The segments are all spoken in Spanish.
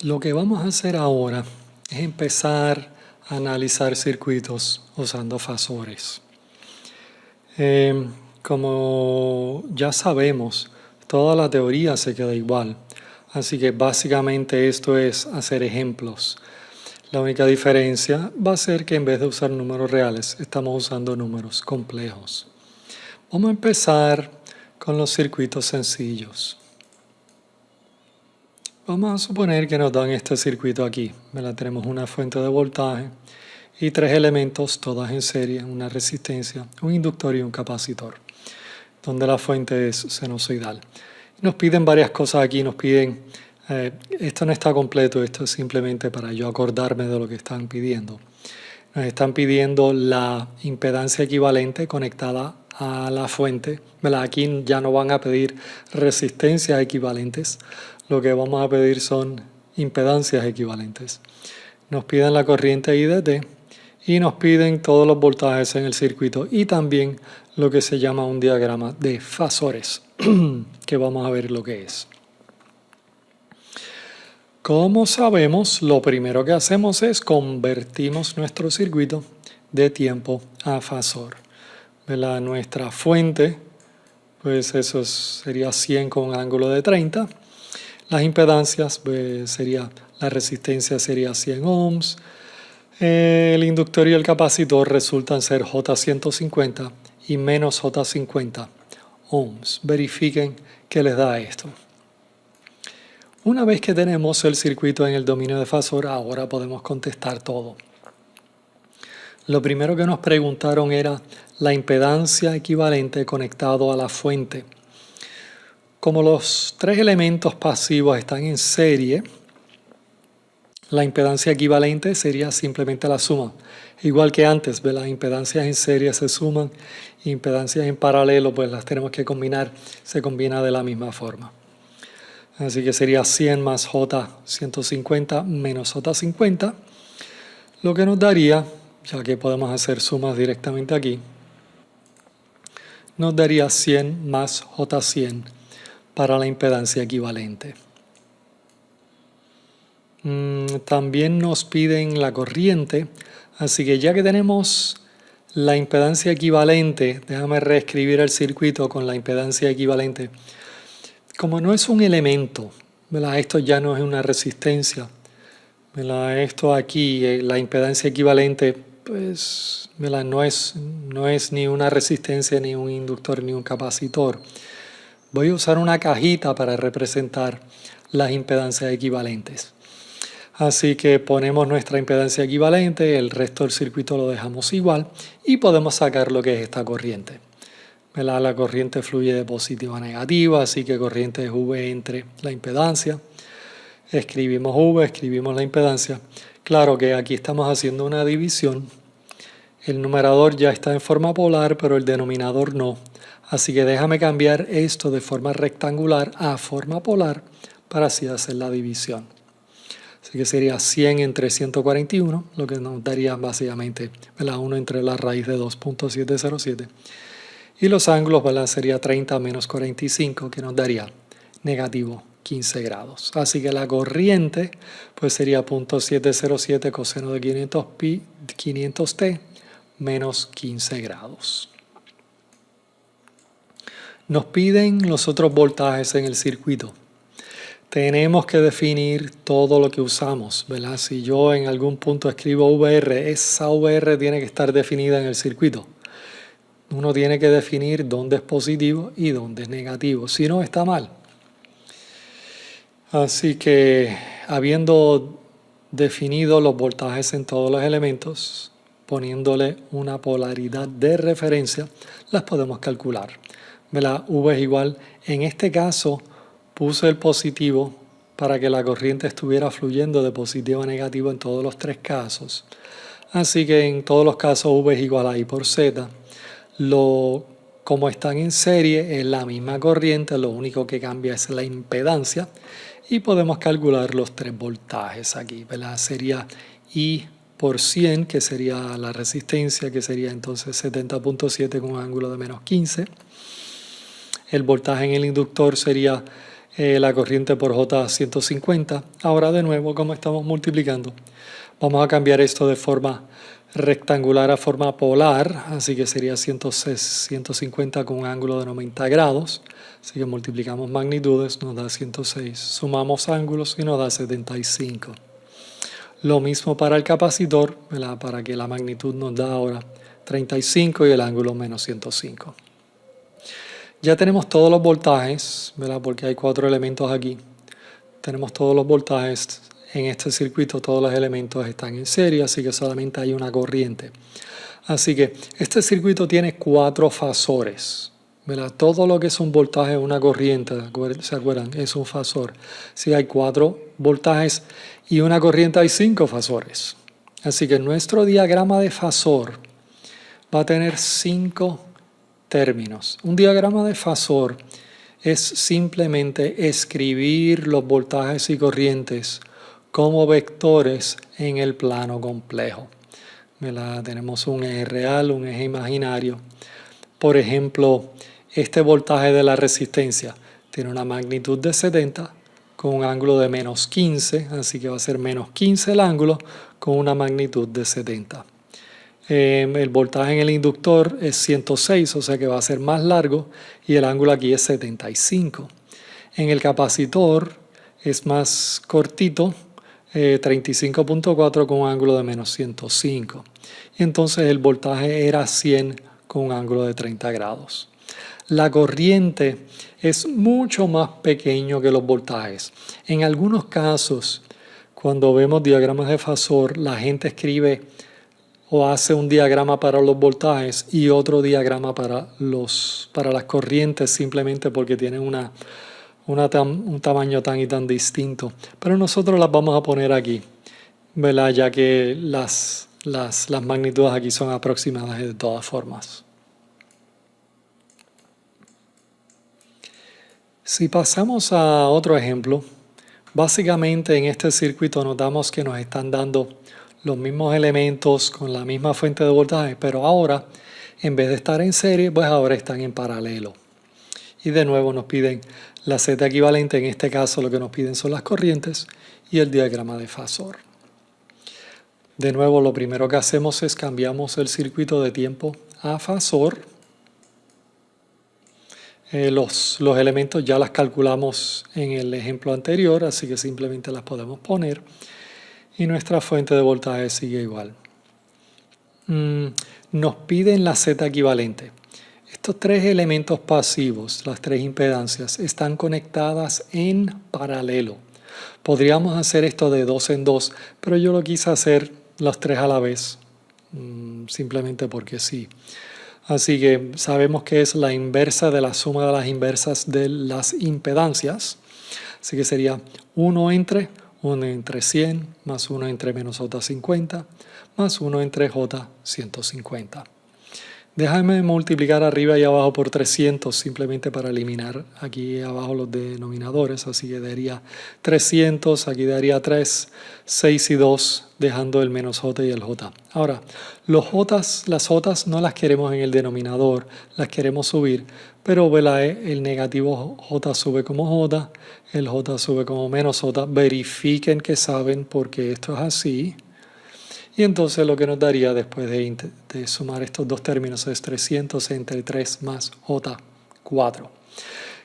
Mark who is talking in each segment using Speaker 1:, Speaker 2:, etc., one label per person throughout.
Speaker 1: Lo que vamos a hacer ahora es empezar a analizar circuitos usando fasores. Como ya sabemos, toda la teoría se queda igual, así que básicamente esto es hacer ejemplos. La única diferencia va a ser que en vez de usar números reales, estamos usando números complejos. Vamos a empezar con los circuitos sencillos. Vamos a suponer que nos dan este circuito aquí. Tenemos una fuente de voltaje y tres elementos, todas en serie, una resistencia, un inductor y un capacitor, donde la fuente es sinusoidal. Nos piden varias cosas aquí, nos piden, esto no está completo, esto es simplemente para yo acordarme de lo que están pidiendo. Nos están pidiendo la impedancia equivalente conectada a la fuente. Aquí ya no van a pedir resistencias equivalentes, lo que vamos a pedir son impedancias equivalentes. Nos piden la corriente I de T y nos piden todos los voltajes en el circuito y también lo que se llama un diagrama de fasores, que vamos a ver lo que es. Como sabemos, lo primero que hacemos es convertimos nuestro circuito de tiempo a fasor. Nuestra fuente, pues eso sería 100 con un ángulo de 30. Las impedancias, pues la resistencia sería 100 ohms. El inductor y el capacitor resultan ser J150 y menos J50 ohms. Verifiquen qué les da esto. Una vez que tenemos el circuito en el dominio de fasor, ahora podemos contestar todo. Lo primero que nos preguntaron era la impedancia equivalente conectado a la fuente. Como los tres elementos pasivos están en serie, la impedancia equivalente sería simplemente la suma. Igual que antes, las impedancias en serie se suman, impedancias en paralelo, pues las tenemos que combinar, se combina de la misma forma. Así que sería 100 más J150 menos J50, lo que nos daría, ya que podemos hacer sumas directamente aquí, nos daría 100 más J100 para la impedancia equivalente. También nos piden la corriente, así que ya que tenemos la impedancia equivalente, déjame reescribir el circuito con la impedancia equivalente. Como no es un elemento, esto ya no es una resistencia, esto aquí, la impedancia equivalente, pues no es ni una resistencia, ni un inductor, ni un capacitor. Voy a usar una cajita para representar las impedancias equivalentes. Así que ponemos nuestra impedancia equivalente, el resto del circuito lo dejamos igual y podemos sacar lo que es esta corriente. La corriente fluye de positivo a negativo, así que corriente es V entre la impedancia. Escribimos V, escribimos la impedancia. Claro que aquí estamos haciendo una división. El numerador ya está en forma polar, pero el denominador no. Así que déjame cambiar esto de forma rectangular a forma polar para así hacer la división. Así que sería 100 entre 141, lo que nos daría básicamente 1 entre la raíz de 2.707. Y los ángulos sería 30 menos 45, que nos daría negativo 15 grados. Así que la corriente pues sería 0.707 coseno de 500t menos 15 grados. Nos piden los otros voltajes en el circuito. Tenemos que definir todo lo que usamos, Si yo en algún punto escribo VR, esa VR tiene que estar definida en el circuito. Uno tiene que definir dónde es positivo y dónde es negativo, si no está mal. Así que habiendo definido los voltajes en todos los elementos, poniéndole una polaridad de referencia, las podemos calcular. V es igual, en este caso puse el positivo para que la corriente estuviera fluyendo de positivo a negativo en todos los tres casos. Así que en todos los casos V es igual a I por Z. Como están en serie, es la misma corriente, lo único que cambia es la impedancia y podemos calcular los tres voltajes aquí. Sería I por 100, que sería la resistencia, que sería entonces 70.7 con un ángulo de menos 15. El voltaje en el inductor sería la corriente por J 150. Ahora de nuevo, como estamos multiplicando, vamos a cambiar esto de forma rectangular a forma polar, así que sería 150 con un ángulo de 90 grados. Así que multiplicamos magnitudes, nos da 106. Sumamos ángulos y nos da 75. Lo mismo para el capacitor, ¿verdad? Para que la magnitud nos da ahora 35 y el ángulo menos 105. Ya tenemos todos los voltajes, ¿verdad? Porque hay 4 elementos aquí. Tenemos todos los voltajes en este circuito, todos los elementos están en serie, así que solamente hay una corriente. Así que este circuito tiene 4 fasores, ¿verdad? Todo lo que es un voltaje, una corriente, ¿se acuerdan? Es un fasor. Si hay 4 voltajes y una corriente, hay 5 fasores. Así que nuestro diagrama de fasor va a tener 5 términos. Un diagrama de fasor es simplemente escribir los voltajes y corrientes como vectores en el plano complejo. Tenemos un eje real, un eje imaginario. Por ejemplo, este voltaje de la resistencia tiene una magnitud de 70 con un ángulo de menos 15, así que va a ser menos 15 el ángulo con una magnitud de 70. El voltaje en el inductor es 106, o sea que va a ser más largo y el ángulo aquí es 75. En el capacitor es más cortito, 35.4 con un ángulo de menos 105. Y entonces el voltaje era 100 con un ángulo de 30 grados. La corriente es mucho más pequeño que los voltajes. En algunos casos, cuando vemos diagramas de fasor, la gente escribe o hace un diagrama para los voltajes y otro diagrama para las corrientes, simplemente porque tienen un tamaño tan y tan distinto. Pero nosotros las vamos a poner aquí, ¿verdad? Ya que las magnitudes aquí son aproximadas de todas formas. Si pasamos a otro ejemplo, básicamente en este circuito notamos que nos están dando los mismos elementos con la misma fuente de voltaje, pero ahora, en vez de estar en serie, pues ahora están en paralelo. Y de nuevo nos piden la Z equivalente, en este caso lo que nos piden son las corrientes y el diagrama de fasor. De nuevo, lo primero que hacemos es cambiamos el circuito de tiempo a fasor. Los elementos ya las calculamos en el ejemplo anterior, así que simplemente las podemos poner. Y nuestra fuente de voltaje sigue igual. Nos piden la Z equivalente. Estos 3 elementos pasivos, las 3 impedancias, están conectadas en paralelo. Podríamos hacer esto de 2 en 2, pero yo lo quise hacer los 3 a la vez, simplemente porque sí. Así que sabemos que es la inversa de la suma de las inversas de las impedancias. Así que sería 1 entre 100 más 1 entre menos J50 más 1 entre J150. Déjame multiplicar arriba y abajo por 300 simplemente para eliminar aquí abajo los denominadores. Así que daría 300, aquí daría 3, 6 y 2, dejando el menos J y el J. Ahora, las J no las queremos en el denominador, las queremos subir, pero ¿verdad? El negativo J sube como J, el J sube como menos J. Verifiquen que saben porque esto es así. Y entonces lo que nos daría después de sumar estos dos términos es 300 entre 3 más J4.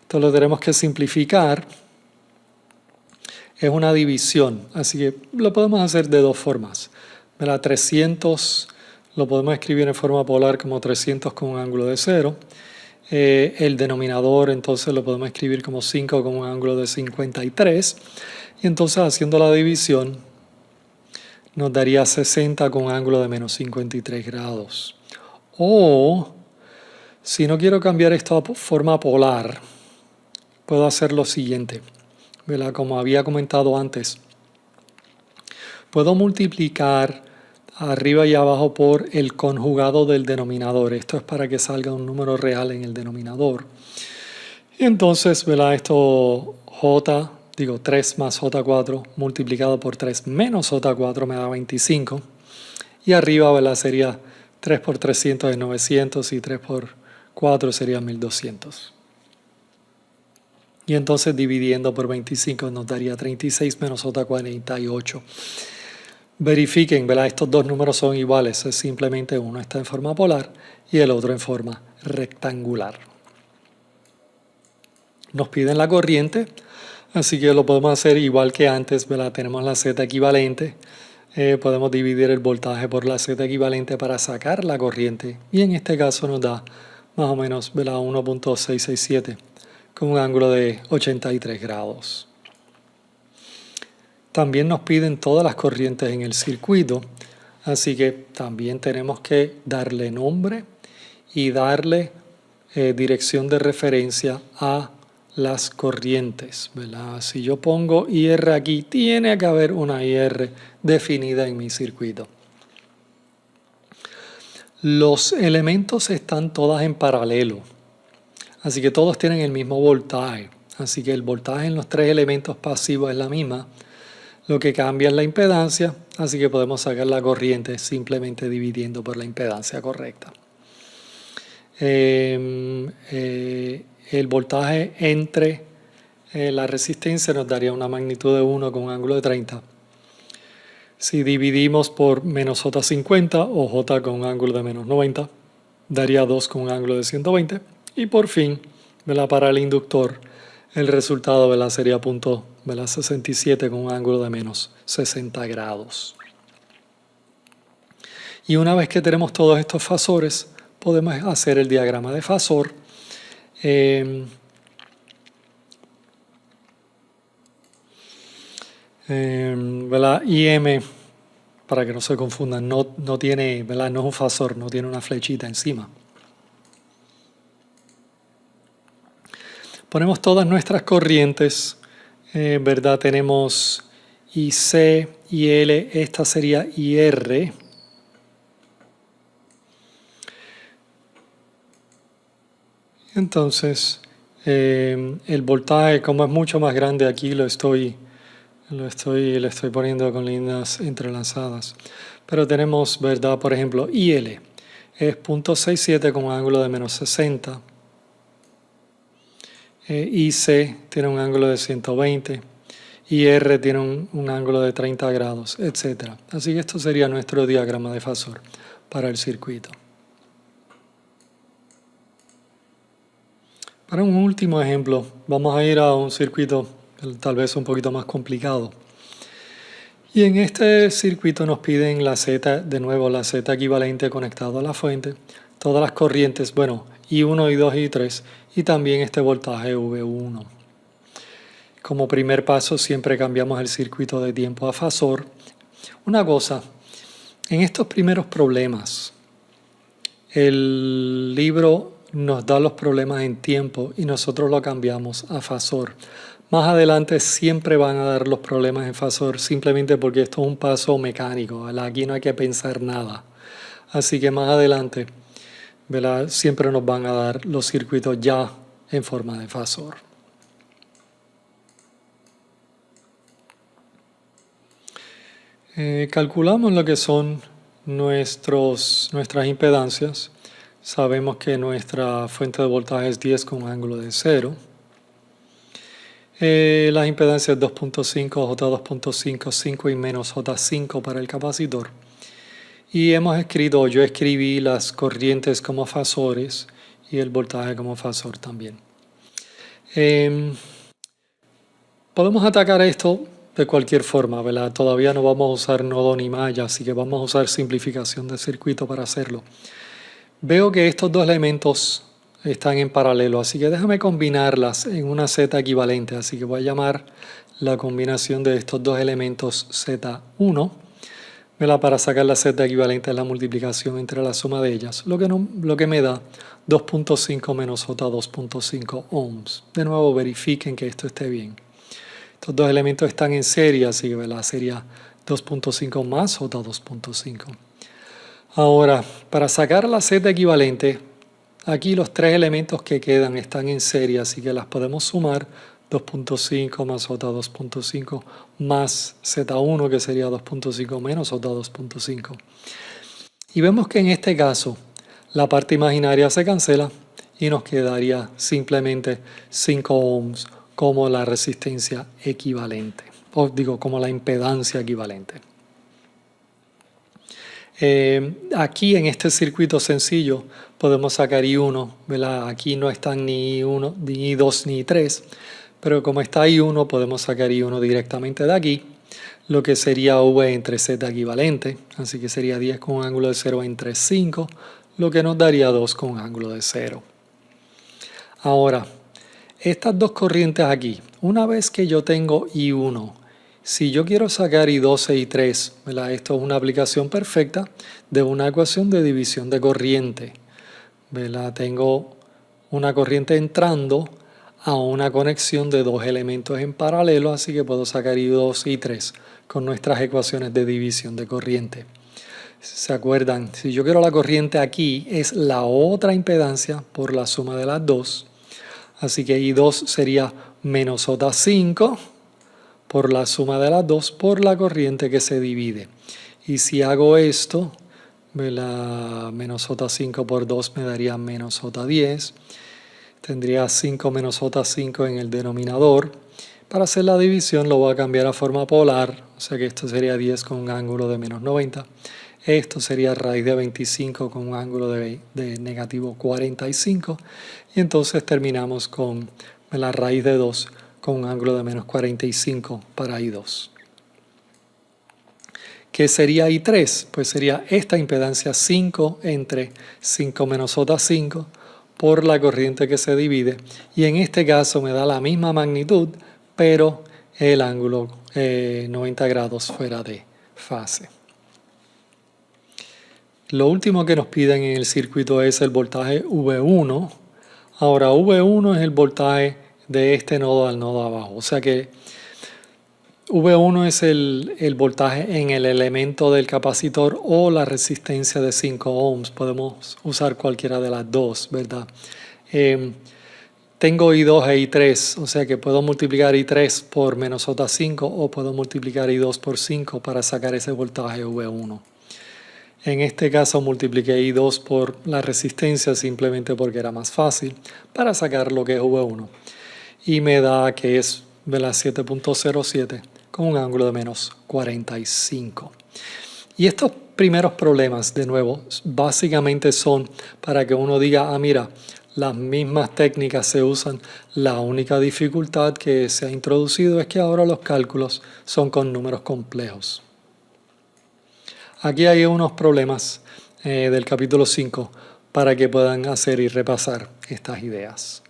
Speaker 1: Esto lo tenemos que simplificar. Es una división, así que lo podemos hacer de dos formas. 300 lo podemos escribir en forma polar como 300 con un ángulo de 0. El denominador entonces lo podemos escribir como 5 con un ángulo de 53. Y entonces haciendo la división nos daría 60 con un ángulo de menos 53 grados. O, si no quiero cambiar esto a forma polar, puedo hacer lo siguiente, ¿verdad? Como había comentado antes. Puedo multiplicar arriba y abajo por el conjugado del denominador. Esto es para que salga un número real en el denominador. Y entonces, ¿verdad? Esto 3 más J4 multiplicado por 3 menos J4 me da 25. Y arriba, ¿verdad? Sería 3 por 300 es 900 y 3 por 4 sería 1200. Y entonces dividiendo por 25 nos daría 36 menos J48. Verifiquen, ¿verdad? Estos dos números son iguales, es simplemente uno está en forma polar y el otro en forma rectangular. Nos piden la corriente, así que lo podemos hacer igual que antes, ¿verdad? Tenemos la Z equivalente, podemos dividir el voltaje por la Z equivalente para sacar la corriente y en este caso nos da más o menos, ¿verdad? 1.667 con un ángulo de 83 grados. También nos piden todas las corrientes en el circuito, así que también tenemos que darle nombre y darle dirección de referencia a las corrientes, ¿verdad? Si yo pongo IR aquí, tiene que haber una IR definida en mi circuito. Los elementos están todas en paralelo, así que todos tienen el mismo voltaje. Así que el voltaje en los tres elementos pasivos es la misma. Lo que cambia es la impedancia, así que podemos sacar la corriente simplemente dividiendo por la impedancia correcta. El voltaje entre la resistencia nos daría una magnitud de 1 con un ángulo de 30. Si dividimos por menos J50 o J con un ángulo de menos 90, daría 2 con un ángulo de 120. Y por fin, ¿verdad? Para el inductor, el resultado, ¿verdad? Sería punto, ¿verdad? 67 con un ángulo de menos 60 grados. Y una vez que tenemos todos estos fasores, podemos hacer el diagrama de fasor. ¿Verdad? IM, para que no se confundan, no tiene, ¿verdad? No es un fasor, no tiene una flechita encima. Ponemos todas nuestras corrientes, ¿verdad? Tenemos IC, IL, esta sería IR. Entonces, el voltaje, como es mucho más grande aquí, le estoy poniendo con líneas entrelazadas. Pero tenemos, ¿verdad? Por ejemplo, IL es 0.67 con un ángulo de menos 60. IC tiene un ángulo de 120. IR tiene un ángulo de 30 grados, etc. Así que esto sería nuestro diagrama de fasor para el circuito. Para un último ejemplo, vamos a ir a un circuito tal vez un poquito más complicado. Y en este circuito nos piden la Z, de nuevo la Z equivalente conectado a la fuente, todas las corrientes, bueno, I1, I2 y I3, y también este voltaje V1. Como primer paso siempre cambiamos el circuito de tiempo a fasor. Una cosa, en estos primeros problemas, el libro nos da los problemas en tiempo y nosotros lo cambiamos a fasor. Más adelante siempre van a dar los problemas en fasor simplemente porque esto es un paso mecánico, ¿verdad? Aquí no hay que pensar nada. Así que más adelante, ¿verdad? Siempre nos van a dar los circuitos ya en forma de fasor. Calculamos lo que son nuestras impedancias. Sabemos que nuestra fuente de voltaje es 10 con un ángulo de 0. Las impedancias 2.5, J2.5, 5 y menos J5 para el capacitor. Y yo escribí las corrientes como fasores y el voltaje como fasor también. Podemos atacar esto de cualquier forma, ¿verdad? Todavía no vamos a usar nodo ni malla, así que vamos a usar simplificación de circuito para hacerlo. Veo que estos dos elementos están en paralelo, así que déjame combinarlas en una Z equivalente. Así que voy a llamar la combinación de estos dos elementos Z1. ¿Verdad? Para sacar la Z equivalente es la multiplicación entre la suma de ellas, lo que me da 2.5 menos J2.5 ohms. De nuevo verifiquen que esto esté bien. Estos dos elementos están en serie, así que ¿verdad? Sería 2.5 más J2.5. Ahora, para sacar la Z equivalente, aquí los tres elementos que quedan están en serie, así que las podemos sumar. 2.5 más J2.5 más Z1, que sería 2.5 menos J2.5. Y vemos que en este caso la parte imaginaria se cancela y nos quedaría simplemente 5 ohms como la resistencia equivalente, o digo, como la impedancia equivalente. Aquí en este circuito sencillo podemos sacar I1, ¿verdad? Aquí no están ni I1, ni I2, ni I3, pero como está I1 podemos sacar I1 directamente de aquí, lo que sería V entre Z equivalente, así que sería 10 con un ángulo de 0 entre 5, lo que nos daría 2 con un ángulo de 0. Ahora, estas dos corrientes aquí, una vez que yo tengo I1, si yo quiero sacar I2 e I3, ¿verdad? Esto es una aplicación perfecta de una ecuación de división de corriente, ¿verdad? Tengo una corriente entrando a una conexión de dos elementos en paralelo, así que puedo sacar I2 y I3 con nuestras ecuaciones de división de corriente. ¿Se acuerdan? Si yo quiero la corriente aquí, es la otra impedancia por la suma de las dos. Así que I2 sería menos J5 por la suma de las dos por la corriente que se divide. Y si hago esto, menos J5 por 2 me daría menos J10. Tendría 5 menos J5 en el denominador. Para hacer la división lo voy a cambiar a forma polar, o sea que esto sería 10 con un ángulo de menos 90. Esto sería raíz de 25 con un ángulo de negativo 45. Y entonces terminamos con la raíz de 2 con un ángulo de menos 45 para I2. ¿Qué sería I3? Pues sería esta impedancia 5 entre 5 menos J5 por la corriente que se divide. Y en este caso me da la misma magnitud, pero el ángulo 90 grados fuera de fase. Lo último que nos piden en el circuito es el voltaje V1. Ahora V1 es el voltaje de este nodo al nodo abajo. O sea que V1 es el voltaje en el elemento del capacitor o la resistencia de 5 ohms. Podemos usar cualquiera de las dos, ¿verdad? Tengo I2 e I3, o sea que puedo multiplicar I3 por menos J5 o puedo multiplicar I2 por 5 para sacar ese voltaje V1. En este caso multipliqué I2 por la resistencia simplemente porque era más fácil para sacar lo que es V1. Y me da que es 7.07 con un ángulo de menos 45. Y estos primeros problemas, de nuevo, básicamente son para que uno diga, mira, las mismas técnicas se usan, la única dificultad que se ha introducido es que ahora los cálculos son con números complejos. Aquí hay unos problemas del capítulo 5 para que puedan hacer y repasar estas ideas.